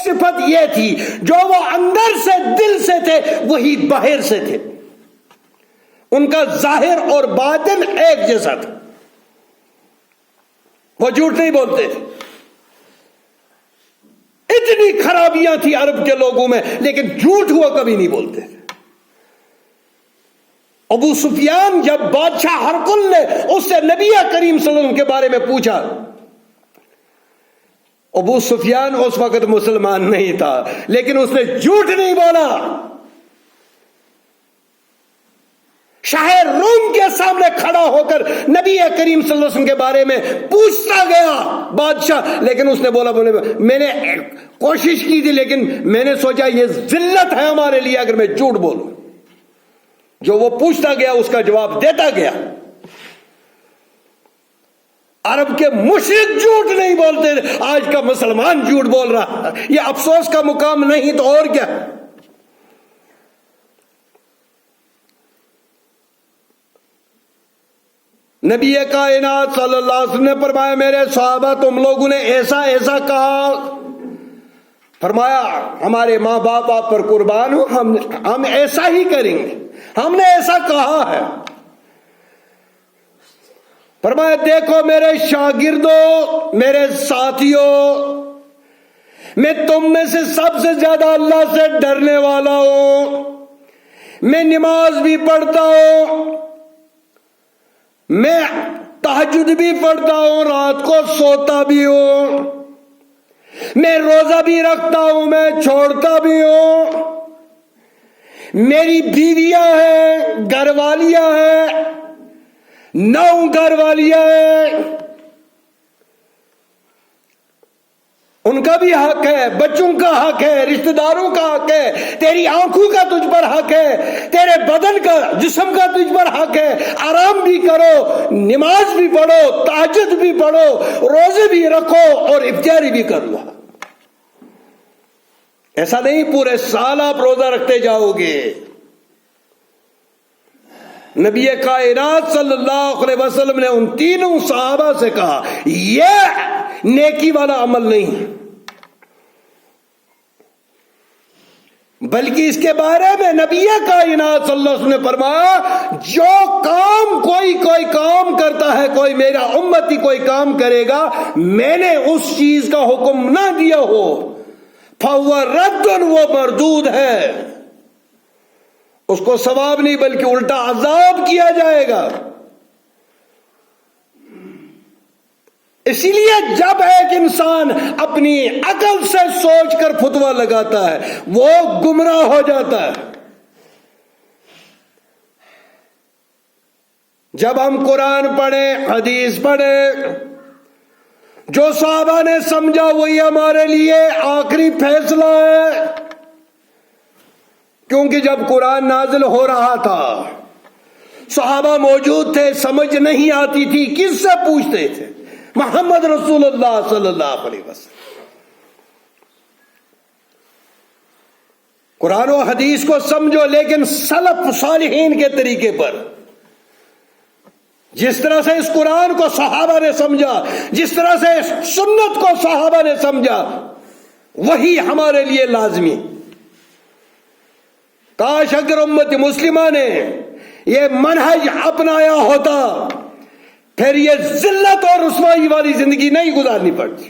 صفت یہ تھی جو وہ اندر سے دل سے تھے وہی باہر سے تھے، ان کا ظاہر اور باطن ایک جیسا تھا، وہ جھوٹ نہیں بولتے تھے۔ اتنی خرابیاں تھی عرب کے لوگوں میں لیکن جھوٹ ہوا کبھی نہیں بولتے تھے۔ ابو سفیان جب بادشاہ ہرقل نے اس سے نبی کریم صلی اللہ علیہ وسلم کے بارے میں پوچھا، ابو سفیان اس وقت مسلمان نہیں تھا لیکن اس نے جھوٹ نہیں بولا، شاہ روم کے سامنے کھڑا ہو کر نبی کریم صلی اللہ علیہ وسلم کے بارے میں پوچھتا گیا بادشاہ، لیکن اس نے بولا میں نے کوشش کی تھی لیکن میں نے سوچا یہ ذلت ہے ہمارے لیے اگر میں جھوٹ بولوں۔ جو وہ پوچھتا گیا اس کا جواب دیتا گیا۔ عرب کے مشرک جھوٹ نہیں بولتے، آج کا مسلمان جھوٹ بول رہا، یہ افسوس کا مقام نہیں تو اور کیا۔ نبی کائنات صلی اللہ علیہ وسلم نے فرمایا میرے صحابہ تم لوگوں نے ایسا ایسا کہا، فرمایا ہمارے ماں باپ آپ پر قربان ہو، ہم ایسا ہی کریں گے، ہم نے ایسا کہا ہے۔ فرمایا دیکھو میرے شاگردوں، میرے ساتھیوں، میں تم میں سے سب سے زیادہ اللہ سے ڈرنے والا ہوں، میں نماز بھی پڑھتا ہوں، میں تہجد بھی پڑھتا ہوں، رات کو سوتا بھی ہوں، میں روزہ بھی رکھتا ہوں، میں چھوڑتا بھی ہوں، میری بیویاں ہیں، گھر والیاں ہیں، 9 گھر والیاں ہیں، ان کا بھی حق ہے، بچوں کا حق ہے، رشتہ داروں کا حق ہے، تیری آنکھوں کا تجھ پر حق ہے، تیرے بدن کا جسم کا تجھ پر حق ہے، آرام بھی کرو، نماز بھی پڑھو، تہجد بھی پڑھو، روزے بھی رکھو اور افطاری بھی کر لو۔ ایسا نہیں پورے سال آپ روزہ رکھتے جاؤ گے۔ نبی کائنات صلی اللہ علیہ وسلم نے ان تینوں صحابہ سے کہا یہ نیکی والا عمل نہیں، بلکہ اس کے بارے میں نبی کائنات صلی اللہ علیہ وسلم نے فرمایا جو کام کوئی کام کرتا ہے، کوئی میرا امتی کوئی کام کرے گا میں نے اس چیز کا حکم نہ دیا ہو فَهُوَ رَدٌّ، وہ مردود ہے، اس کو ثواب نہیں بلکہ الٹا عذاب کیا جائے گا۔ اسی لیے جب ایک انسان اپنی عقل سے سوچ کر فتویٰ لگاتا ہے وہ گمراہ ہو جاتا ہے۔ جب ہم قرآن پڑھیں، حدیث پڑھیں، جو صحابہ نے سمجھا وہی ہمارے لیے آخری فیصلہ ہے، کیونکہ جب قرآن نازل ہو رہا تھا صحابہ موجود تھے، سمجھ نہیں آتی تھی کس سے پوچھتے تھے؟ محمد رسول اللہ صلی اللہ علیہ وسلم۔ قرآن و حدیث کو سمجھو لیکن سلف صالحین کے طریقے پر، جس طرح سے اس قرآن کو صحابہ نے سمجھا، جس طرح سے سنت کو صحابہ نے سمجھا وہی ہمارے لیے لازمی۔ کاش اگر امت مسلمہ نے یہ منہج اپنایا ہوتا پھر یہ ذلت اور رسوائی والی زندگی نہیں گزارنی پڑتی،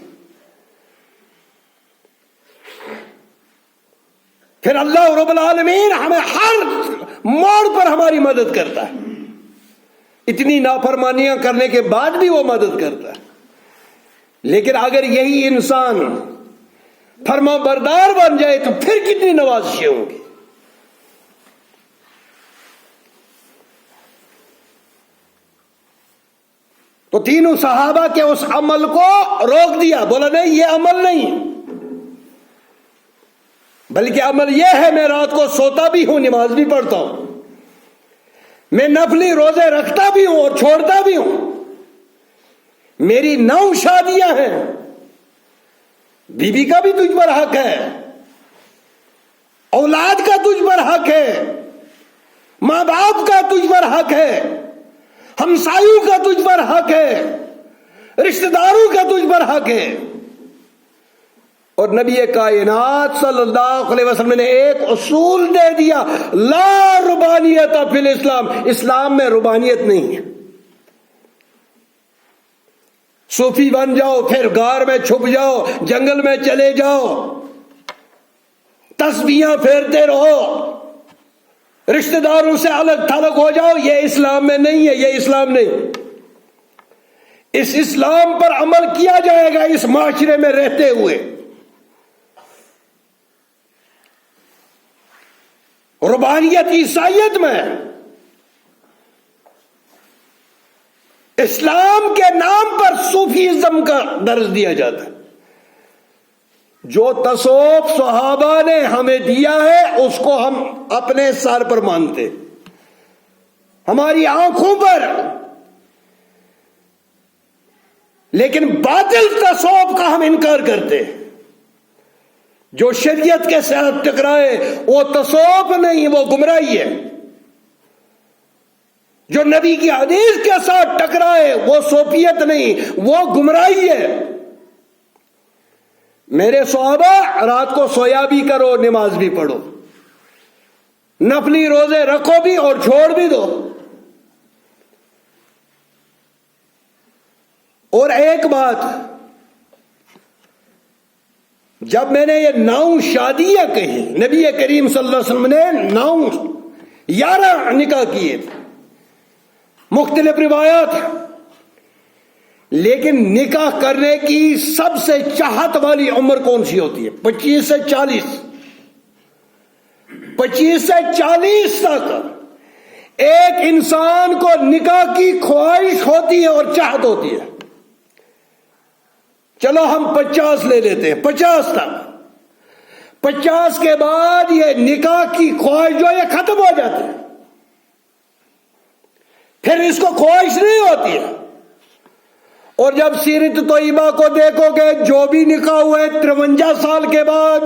پھر اللہ رب العالمین ہمیں ہر موڑ پر ہماری مدد کرتا ہے، اتنی نافرمانیاں کرنے کے بعد بھی وہ مدد کرتا ہے۔ لیکن اگر یہی انسان فرما بردار بن جائے تو پھر کتنی نوازشیں ہوں گی۔ تو تینوں صحابہ کے اس عمل کو روک دیا، بولا نہیں یہ عمل نہیں، بلکہ عمل یہ ہے میں رات کو سوتا بھی ہوں، نماز بھی پڑھتا ہوں، میں نفلی روزے رکھتا بھی ہوں اور چھوڑتا بھی ہوں، میری 9 شادیاں ہیں، بیوی کا بھی تجھ پر حق ہے، اولاد کا تجھ پر حق ہے، ماں باپ کا تجھ پر حق ہے، ہمسایوں کا تجھ پر حق ہے، رشتہ داروں کا تجھ پر حق ہے، اور نبی کائنات صلی اللہ علیہ وسلم نے ایک اصول دے دیا، لا ربانیت فی الاسلام، اسلام میں ربانیت نہیں ہے۔ صوفی بن جاؤ، پھر غار میں چھپ جاؤ، جنگل میں چلے جاؤ، تسبیحاں پھیرتے رہو، رشتہ داروں سے الگ تھلگ ہو جاؤ، یہ اسلام میں نہیں ہے، یہ اسلام نہیں۔ اس اسلام پر عمل کیا جائے گا اس معاشرے میں رہتے ہوئے۔ ربانیت عیسائیت میں، اسلام کے نام پر صوفیزم کا درس دیا جاتا ہے۔ جو تصوف صحابہ نے ہمیں دیا ہے اس کو ہم اپنے سر پر مانتے، ہماری آنکھوں پر، لیکن باطل تصوف کا ہم انکار کرتے۔ جو شریعت کے ساتھ ٹکرائے وہ تصوف نہیں، وہ گمراہی ہے۔ جو نبی کی حدیث کے ساتھ ٹکرائے وہ صوفیت نہیں، وہ گمراہی ہے۔ میرے صحابہ رات کو سویا بھی کرو، نماز بھی پڑھو، نفلی روزے رکھو بھی اور چھوڑ بھی دو۔ اور ایک بات، جب میں نے یہ 9 شادیاں کہی، نبی کریم صلی اللہ علیہ وسلم نے 11 نکاح کیے تھے، مختلف روایات، لیکن نکاح کرنے کی سب سے چاہت والی عمر کون سی ہوتی ہے؟ 25 سے 40۔ 25 سے 40 تک ایک انسان کو نکاح کی خواہش ہوتی ہے اور چاہت ہوتی ہے۔ چلو ہم 50 لے لیتے ہیں، 50 تک، 50 کے بعد یہ نکاح کی خواہش جو یہ ختم ہو جاتی ہے، پھر اس کو خواہش نہیں ہوتی ہے۔ اور جب سیرت طیبہ کو دیکھو گے، جو بھی نکاح ہوئے 53 سال کے بعد،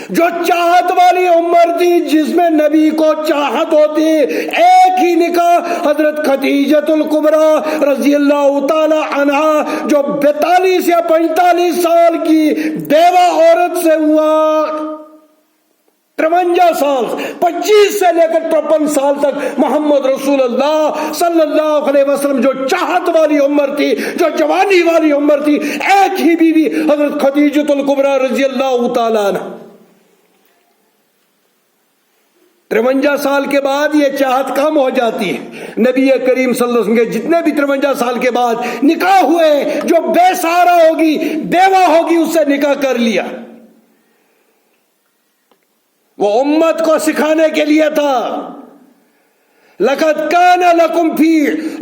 جو چاہت والی عمر تھی جس میں نبی کو چاہت ہوتی، ایک ہی نکاح حضرت خدیجۃ الکبریٰ رضی اللہ تعالی عنہا جو 42 یا 45 سال کی بیوہ عورت سے ہوا۔ 53 سال، 25 سے لے کر 53 سال تک محمد رسول اللہ صلی اللہ علیہ وسلم جو چاہت والی عمر تھی، جو جوانی والی عمر تھی، ایک ہی بیوی حضرت خدیجۃ الکبریٰ رضی اللہ تعالی عنہا۔ 53 سال کے بعد یہ چاہت کم ہو جاتی ہے۔ نبی کریم صلی اللہ علیہ وسلم کے جتنے بھی 53 سال کے بعد نکاح ہوئے، جو بے سہارا ہوگی، بیوہ ہوگی، اس سے نکاح کر لیا۔ وہ امت کو سکھانے کے لیے تھا، لَقَدْ كَانَ لَكُمْ فِي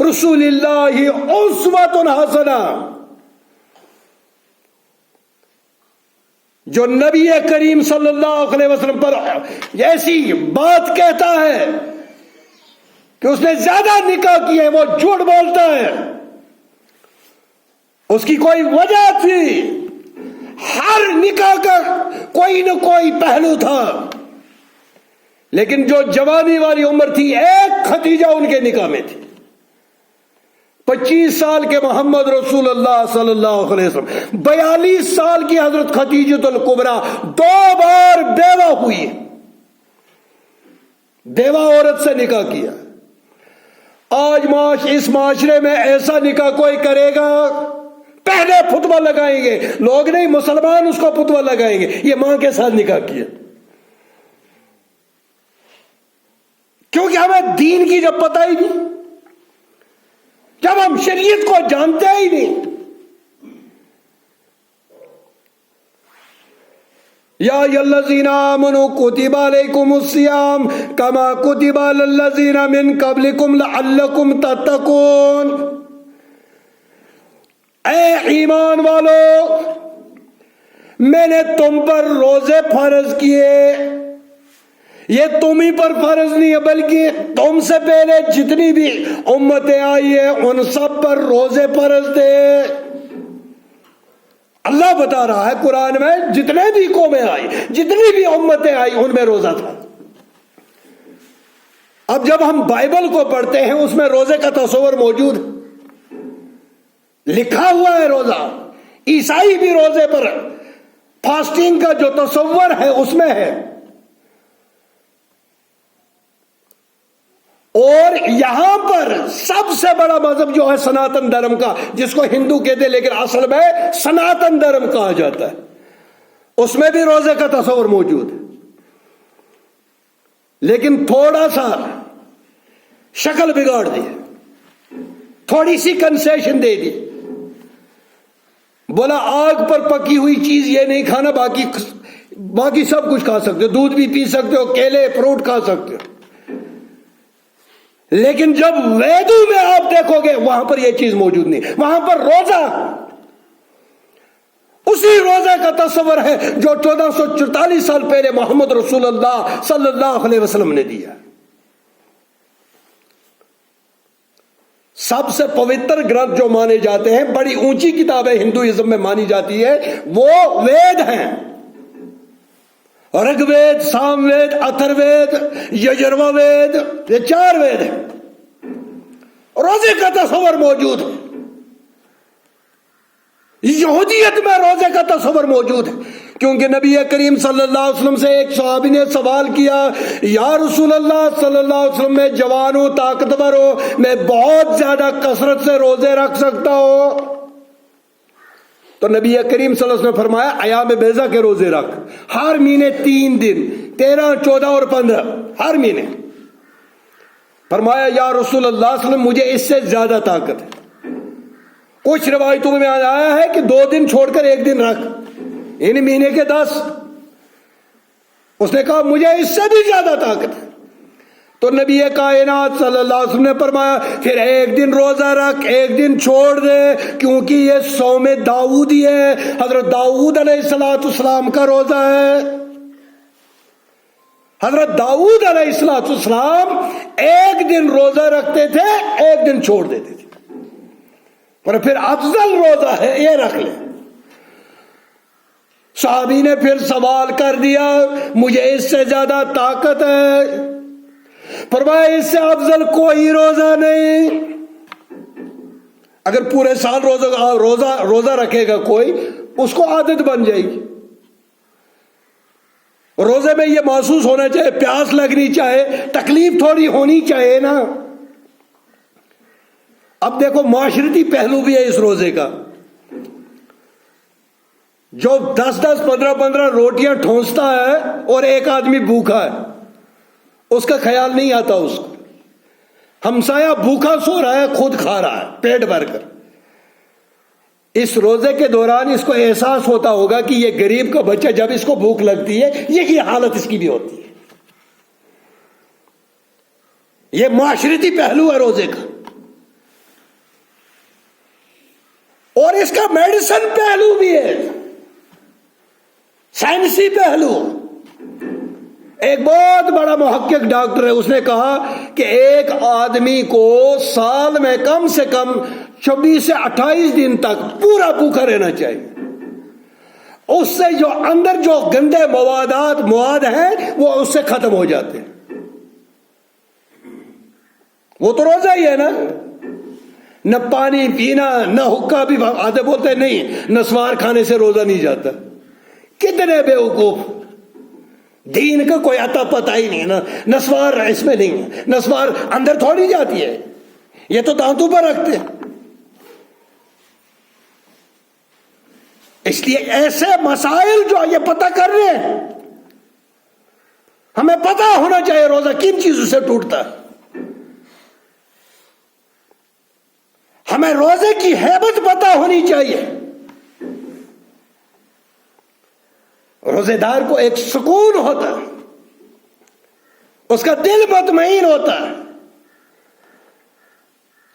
رَسُولِ اللَّهِ أُسْوَةٌ حَسَنَةٌ۔ جو نبی کریم صلی اللہ علیہ وسلم پر ایسی بات کہتا ہے کہ اس نے زیادہ نکاح کیے، وہ جھوٹ بولتا ہے، اس کی کوئی وجہ تھی، ہر نکاح کا کوئی نہ کوئی پہلو تھا، لیکن جو جوانی والی عمر تھی ایک خدیجہ ان کے نکاح میں تھی۔ 25 سال کے محمد رسول اللہ صلی اللہ علیہ وسلم، 42 سال کی حضرت خدیجۃ الکبریٰ 2 بار بیوہ ہوئی، بیوہ عورت سے نکاح کیا۔ آج اس معاشرے میں ایسا نکاح کوئی کرے گا، پہلے فتویٰ لگائیں گے لوگ، نہیں مسلمان اس کو فتویٰ لگائیں گے یہ ماں کے ساتھ نکاح کیا، کیونکہ ہمیں دین کی جب پتہ ہی نہیں، جب ہم شریعت کو جانتے ہی نہیں۔ یا ایھا الذین آمنوا کتب علیکم الصیام کما کتب علی الذین من قبلکم لعلکم تتقون۔ اے ایمان والو، میں نے تم پر روزے فرض کیے، یہ تم ہی پر فرض نہیں ہے بلکہ تم سے پہلے جتنی بھی امتیں آئی ہیں ان سب پر روزے فرض تھے۔ اللہ بتا رہا ہے قرآن میں، جتنے بھی قومیں آئی، جتنی بھی امتیں آئی، ان میں روزہ تھا۔ اب جب ہم بائبل کو پڑھتے ہیں اس میں روزے کا تصور موجود ہے، لکھا ہوا ہے روزہ، عیسائی بھی روزے پر فاسٹنگ کا جو تصور ہے اس میں ہے. اور یہاں پر سب سے بڑا مذہب جو ہے سناتن دھرم کا، جس کو ہندو کہتے ہیں لیکن اصل میں سناتن دھرم کہا جاتا ہے، اس میں بھی روزے کا تصور موجود ہے. لیکن تھوڑا سا شکل بگاڑ دی، تھوڑی سی کنسیشن دے دی. بولا آگ پر پکی ہوئی چیز یہ نہیں کھانا، باقی سب کچھ کھا سکتے ہو، دودھ بھی پی سکتے ہو، کیلے فروٹ کھا سکتے ہو. لیکن جب ویدوں میں آپ دیکھو گے وہاں پر یہ چیز موجود نہیں. وہاں پر روزہ اسی روزہ کا تصور ہے جو 1444 سال پہلے محمد رسول اللہ صلی اللہ علیہ وسلم نے دیا. سب سے پوتر گرنتھ جو مانے جاتے ہیں، بڑی اونچی کتابیں ہندوازم میں مانی جاتی ہے، وہ وید ہیں. رگ وید، سام وید، اتھر وید، یجروا وید، یہ 4 وید ہیں. روزے کا تصور موجود ہے. یہودیت میں روزے کا تصور موجود ہے، کیونکہ نبی کریم صلی اللہ علیہ وسلم سے ایک صحابی نے سوال کیا، یا رسول اللہ صلی اللہ علیہ وسلم، میں جوان ہوں، طاقتور ہوں، میں بہت زیادہ کثرت سے روزے رکھ سکتا ہوں؟ تو نبی کریم صلی اللہ علیہ وسلم نے فرمایا ایام بیضا کے روزے رکھ، ہر مہینے 3 دن، 13، 14 اور 15 ہر مہینے. فرمایا یا رسول اللہ صلی اللہ علیہ وسلم مجھے اس سے زیادہ طاقت ہے. کچھ روایتوں میں آیا ہے کہ 2 دن چھوڑ کر 1 دن رکھ، یعنی مہینے کے 10. اس نے کہا مجھے اس سے بھی زیادہ طاقت ہے. تو نبی کائنات صلی اللہ علیہ وسلم نے فرمایا پھر 1 دن روزہ رکھ، 1 دن چھوڑ دے، کیونکہ یہ صوم داؤدی ہے، حضرت داؤد علیہ السلام کا روزہ ہے. حضرت داؤد علیہ السلام 1 دن روزہ رکھتے تھے، 1 دن چھوڑ دیتے تھے. پر پھر افضل روزہ ہے یہ رکھ لے. صحابی نے پھر سوال کر دیا مجھے اس سے زیادہ طاقت ہے. فرمایا اس سے افضل کوئی روزہ نہیں. اگر پورے سال روزہ رکھے گا کوئی، اس کو عادت بن جائے گی. روزے میں یہ محسوس ہونا چاہیے، پیاس لگنی چاہے، تکلیف تھوڑی ہونی چاہیے نا. اب دیکھو معاشرتی پہلو بھی ہے اس روزے کا. جو 10-10 15-15 روٹیاں ٹھونستا ہے اور ایک آدمی بھوکا ہے، اس کا خیال نہیں آتا اس کو. ہمسایہ بھوکا سو رہا ہے، خود کھا رہا ہے پیٹ بھر کر. اس روزے کے دوران اس کو احساس ہوتا ہوگا کہ یہ غریب کا بچہ جب اس کو بھوک لگتی ہے یہی حالت اس کی بھی ہوتی ہے. یہ معاشرتی پہلو ہے روزے کا. اور اس کا میڈیسن پہلو بھی ہے، سائنسی پہلو. ایک بہت بڑا محقق ڈاکٹر ہے، اس نے کہا کہ ایک آدمی کو سال میں کم سے کم 26 سے 28 دن تک پورا بھوکا رہنا چاہیے. اس سے جو اندر جو گندے مواد ہیں وہ اس سے ختم ہو جاتے ہیں. وہ تو روزہ ہی ہے نا. نہ پانی پینا، نہ حقہ بھی. آدھے بولتے نہیں نسوار کھانے سے روزہ نہیں جاتا. کتنے بیوقوف، دین کا کوئی عطا پتہ ہی نہیں نا. نسوار اس میں نہیں ہے، نسوار اندر تھوڑی جاتی ہے، یہ تو دانتوں پر رکھتے ہیں. اس لیے ایسے مسائل جو یہ پتہ کر رہے ہیں، ہمیں پتہ ہونا چاہیے روزہ کن چیزوں سے ٹوٹتا ہے. ہمیں روزے کی ہیبت پتہ ہونی چاہیے. روزے دار کو ایک سکون ہوتا ہے، اس کا دل مطمئن ہوتا ہے.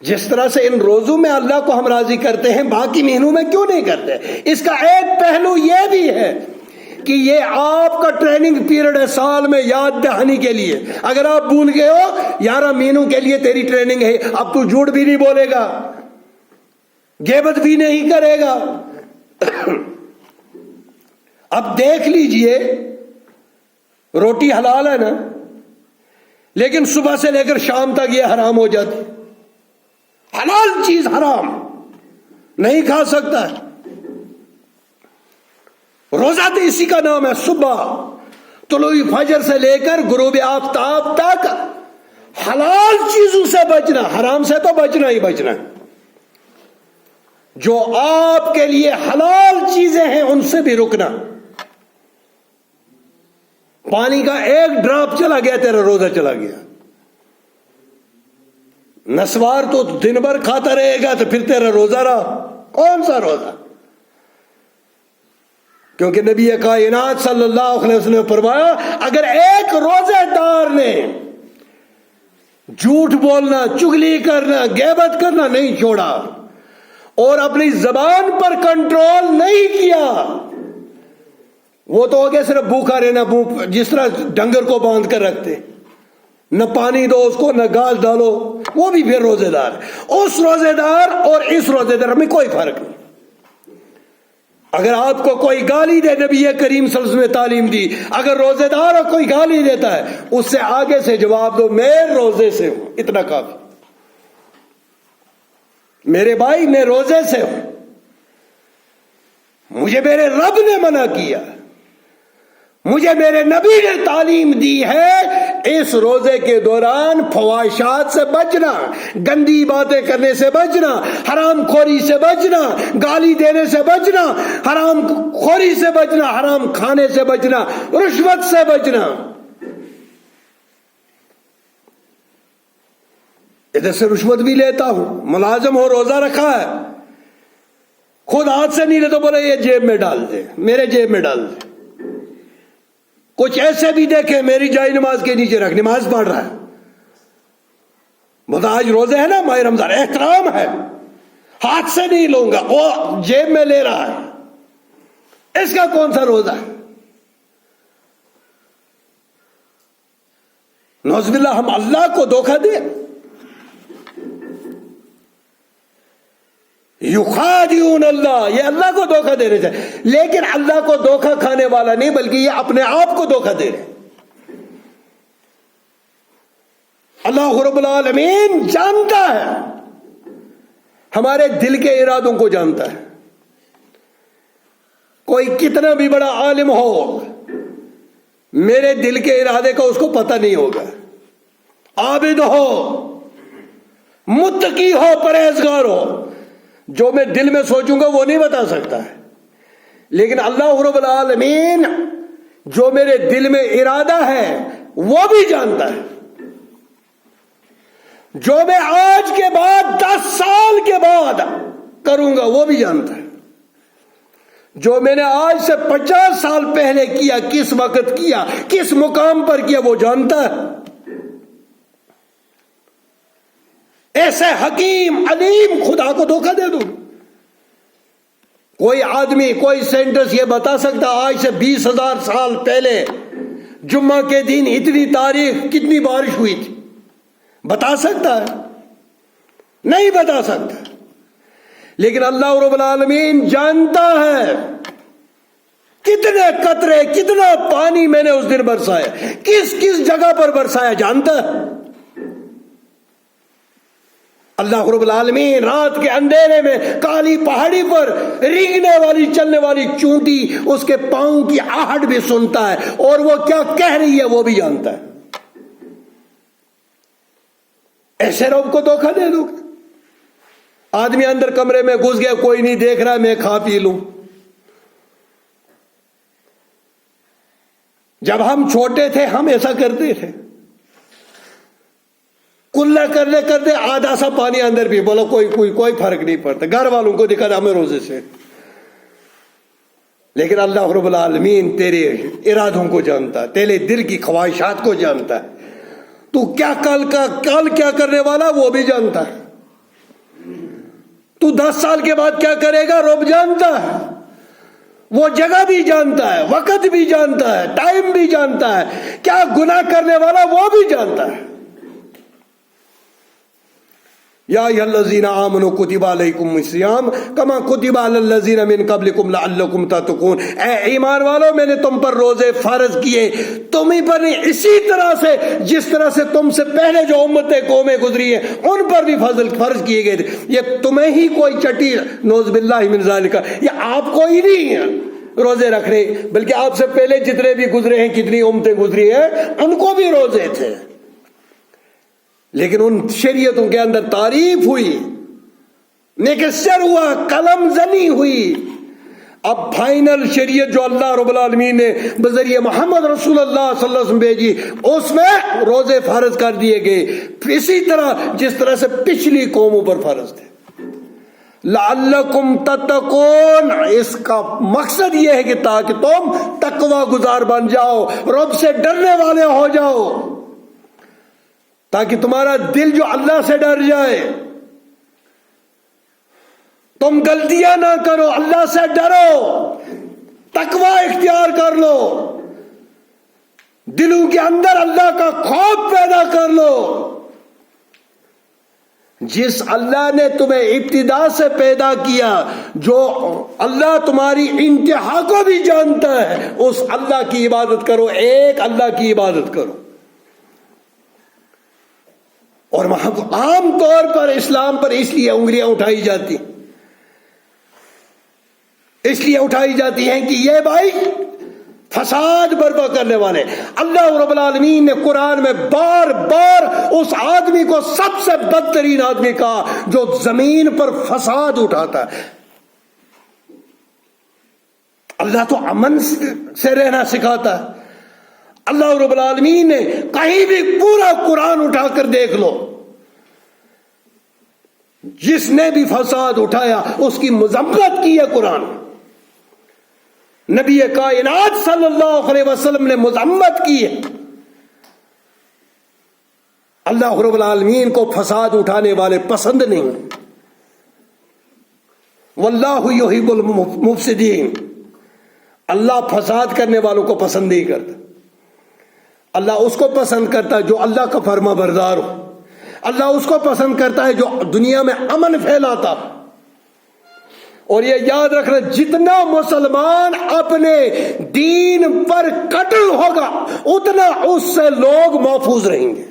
جس طرح سے ان روزوں میں اللہ کو ہم راضی کرتے ہیں، باقی مہینوں میں کیوں نہیں کرتے؟ اس کا ایک پہلو یہ بھی ہے کہ یہ آپ کا ٹریننگ پیریڈ ہے سال میں یاد دہانی کے لیے. اگر آپ بھول گئے ہو 11 مہینوں کے لیے تیری ٹریننگ ہے. اب تو جھوٹ بھی نہیں بولے گا، غیبت بھی نہیں کرے گا. اب دیکھ لیجئے، روٹی حلال ہے نا، لیکن صبح سے لے کر شام تک یہ حرام ہو جاتی. حلال چیز حرام نہیں کھا سکتا. روزہ تو اسی کا نام ہے. صبح طلوع فجر سے لے کر غروب آفتاب تک حلال چیزوں سے بچنا، حرام سے تو بچنا ہی بچنا. جو آپ کے لیے حلال چیزیں ہیں ان سے بھی رکنا. پانی کا ایک ڈراپ چلا گیا تیرا روزہ چلا گیا. نسوار تو دن بھر کھاتا رہے گا تو پھر تیرا روزہ رہا. کون سا روزہ؟ کیونکہ نبی کائنات صلی اللہ علیہ وسلم نے فرمایا اگر ایک روزہ دار نے جھوٹ بولنا، چگلی کرنا، غیبت کرنا نہیں چھوڑا اور اپنی زبان پر کنٹرول نہیں کیا، وہ تو ہو گیا صرف بھوکا رہنا. جس طرح ڈنگر کو باندھ کر رکھتے، نہ پانی دو اس کو نہ گھاس ڈالو، وہ بھی پھر روزے دار. اس روزے دار اور اس روزے دار میں کوئی فرق نہیں. اگر آپ کو کوئی گالی دے، نبی کریم صلی اللہ علیہ وسلم نے تعلیم دی، اگر روزے دار کوئی گالی دیتا ہے اس سے آگے سے جواب دو میں روزے سے ہوں، اتنا کافی. میرے بھائی میں روزے سے ہوں، مجھے میرے رب نے منع کیا، مجھے میرے نبی نے تعلیم دی ہے اس روزے کے دوران فواحشات سے بچنا، گندی باتیں کرنے سے بچنا، حرام خوری سے بچنا، گالی دینے سے بچنا، حرام خوری سے بچنا، حرام کھانے سے بچنا، رشوت سے بچنا. ادھر سے رشوت بھی لیتا ہوں، ملازم ہو روزہ رکھا ہے، خود ہاتھ سے نہیں لے تو بولے یہ جیب میں ڈال دے، میرے جیب میں ڈال دے. کچھ ایسے بھی دیکھیں میری جائے نماز کے نیچے رکھ، نماز پڑھ رہا ہے، بتا آج روزے ہے نا ماہ رمضان، احترام ہے، ہاتھ سے نہیں لوں گا، وہ جیب میں لے رہا ہے، اس کا کون سا روزہ ہے؟ نعوذ باللہ ہم اللہ کو دھوکہ دیں. یخادعون اللہ، یہ اللہ کو دھوکہ دے رہے تھے، لیکن اللہ کو دھوکہ کھانے والا نہیں بلکہ یہ اپنے آپ کو دھوکہ دے رہے. اللہ رب العالمین جانتا ہے، ہمارے دل کے ارادوں کو جانتا ہے. کوئی کتنا بھی بڑا عالم ہو، میرے دل کے ارادے کا اس کو پتہ نہیں ہوگا. عابد ہو، متقی ہو، پرہیزگار ہو، جو میں دل میں سوچوں گا وہ نہیں بتا سکتا ہے، لیکن اللہ رب العالمین جو میرے دل میں ارادہ ہے وہ بھی جانتا ہے. جو میں آج کے بعد 10 سال کے بعد کروں گا وہ بھی جانتا ہے. جو میں نے آج سے 50 سال پہلے کیا، کس وقت کیا، کس مقام پر کیا، وہ جانتا ہے. ایسے حکیم علیم خدا کو دھوکہ دے دوں؟ کوئی آدمی، کوئی سینٹرس یہ بتا سکتا آج سے 20,000 سال پہلے جمعہ کے دن اتنی تاریخ کتنی بارش ہوئی تھی؟ بتا سکتا ہے؟ نہیں بتا سکتا. لیکن اللہ رب العالمین جانتا ہے کتنے قطرے، کتنا پانی میں نے اس دن برسایا، کس کس جگہ پر برسایا جانتا ہے. اللہ رب العالمین رات کے اندھیرے میں کالی پہاڑی پر رینگنے والی، چلنے والی چونٹی، اس کے پاؤں کی آہٹ بھی سنتا ہے، اور وہ کیا کہہ رہی ہے وہ بھی جانتا ہے. ایسے رب کو دھوکہ دے دو؟ آدمی اندر کمرے میں گھس گیا، کوئی نہیں دیکھ رہا، میں کھا پی لوں. جب ہم چھوٹے تھے ہم ایسا کرتے تھے، کلا کرنے کرتے آدھا سا پانی اندر بھی، بولا کوئی فرق نہیں پڑتا، گھر والوں کو دکھا ہمیں روزے سے. لیکن اللہ رب العالمین تیرے ارادوں کو جانتا ہے، تیرے دل کی خواہشات کو جانتا ہے. تو کیا کل کیا کرنے والا وہ بھی جانتا ہے. تو 10 سال کے بعد کیا کرے گا رب جانتا ہے. وہ جگہ بھی جانتا ہے، وقت بھی جانتا ہے، ٹائم بھی جانتا ہے، کیا گناہ کرنے والا وہ بھی جانتا ہے. یا ایھا الذین آمنوا کتب علیکم الصیام کما کتب علی الذین من قبلکم لعلکم تتقون. اے ایمان والو میں نے تم پر روزے فرض کیے، تمہیں پر نہیں، اسی طرح سے جس طرح سے تم سے پہلے جو امتیں قومیں گزری ہیں ان پر بھی فرض کیے گئے تھے. یہ تمہیں ہی کوئی چٹی، نعوذ باللہ من ذالک، یہ آپ کو ہی نہیں ہے، روزے رکھ رہے، بلکہ آپ سے پہلے جتنے بھی گزرے ہیں، کتنی امتیں گزری ہیں، ان کو بھی روزے تھے، لیکن ان شریعتوں کے اندر تعریف ہوئی، مکسچر ہوا، قلم زنی ہوئی۔ اب فائنل شریعت جو اللہ رب العالمین نے بذریعہ محمد رسول اللہ صلی اللہ علیہ وسلم بھیجی، اس میں روزے فرض کر دیے گئے، اسی طرح جس طرح سے پچھلی قوموں پر فرض تھے۔ لعلکم تتقون، اس کا مقصد یہ ہے کہ تاکہ تم تقوی گزار بن جاؤ، رب سے ڈرنے والے ہو جاؤ، تاکہ تمہارا دل جو اللہ سے ڈر جائے، تم غلطیاں نہ کرو، اللہ سے ڈرو، تقوی اختیار کر لو، دلوں کے اندر اللہ کا خوف پیدا کر لو۔ جس اللہ نے تمہیں ابتدا سے پیدا کیا، جو اللہ تمہاری انتہا کو بھی جانتا ہے، اس اللہ کی عبادت کرو، ایک اللہ کی عبادت کرو۔ اور عام طور پر اسلام پر اس لیے انگلیاں اٹھائی جاتی، اس لیے اٹھائی جاتی ہیں کہ یہ بھائی فساد برپا کرنے والے۔ اللہ رب العالمین نے قرآن میں بار بار اس آدمی کو سب سے بدترین آدمی کہا جو زمین پر فساد اٹھاتا ہے۔ اللہ تو امن سے رہنا سکھاتا ہے۔ اللہ رب العالمین نے کہیں بھی پورا قرآن اٹھا کر دیکھ لو، جس نے بھی فساد اٹھایا اس کی مذمت کی ہے قرآن۔ نبی کائنات صلی اللہ علیہ وسلم نے مذمت کی ہے۔ اللہ رب العالمین کو فساد اٹھانے والے پسند نہیں، واللہ یحب المفسدین، اللہ فساد کرنے والوں کو پسند نہیں کرتا۔ اللہ اس کو پسند کرتا ہے جو اللہ کا فرما بردار ہو، اللہ اس کو پسند کرتا ہے جو دنیا میں امن پھیلاتا۔ اور یہ یاد رکھنا، جتنا مسلمان اپنے دین پر قتل ہوگا اتنا اس سے لوگ محفوظ رہیں گے۔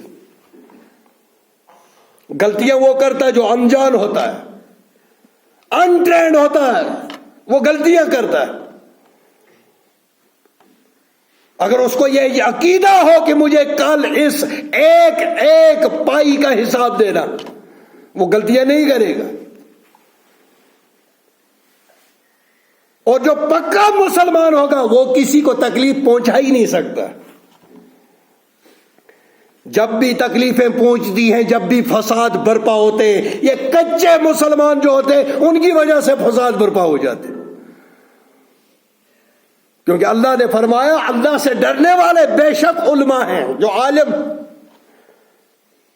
غلطیاں وہ کرتا ہے جو انجان ہوتا ہے، انٹرینڈ ہوتا ہے، وہ غلطیاں کرتا ہے۔ اگر اس کو یہ عقیدہ ہو کہ مجھے کل اس ایک ایک پائی کا حساب دینا، وہ غلطیاں نہیں کرے گا۔ اور جو پکا مسلمان ہوگا وہ کسی کو تکلیف پہنچا ہی نہیں سکتا۔ جب بھی تکلیفیں پہنچتی ہیں، جب بھی فساد برپا ہوتے ہیں، یہ کچے مسلمان جو ہوتے ہیں ان کی وجہ سے فساد برپا ہو جاتے ہیں۔ کیونکہ اللہ نے فرمایا اللہ سے ڈرنے والے بے شک علماء ہیں، جو عالم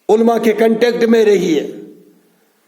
علماء کے کنٹیکٹ میں رہی ہے،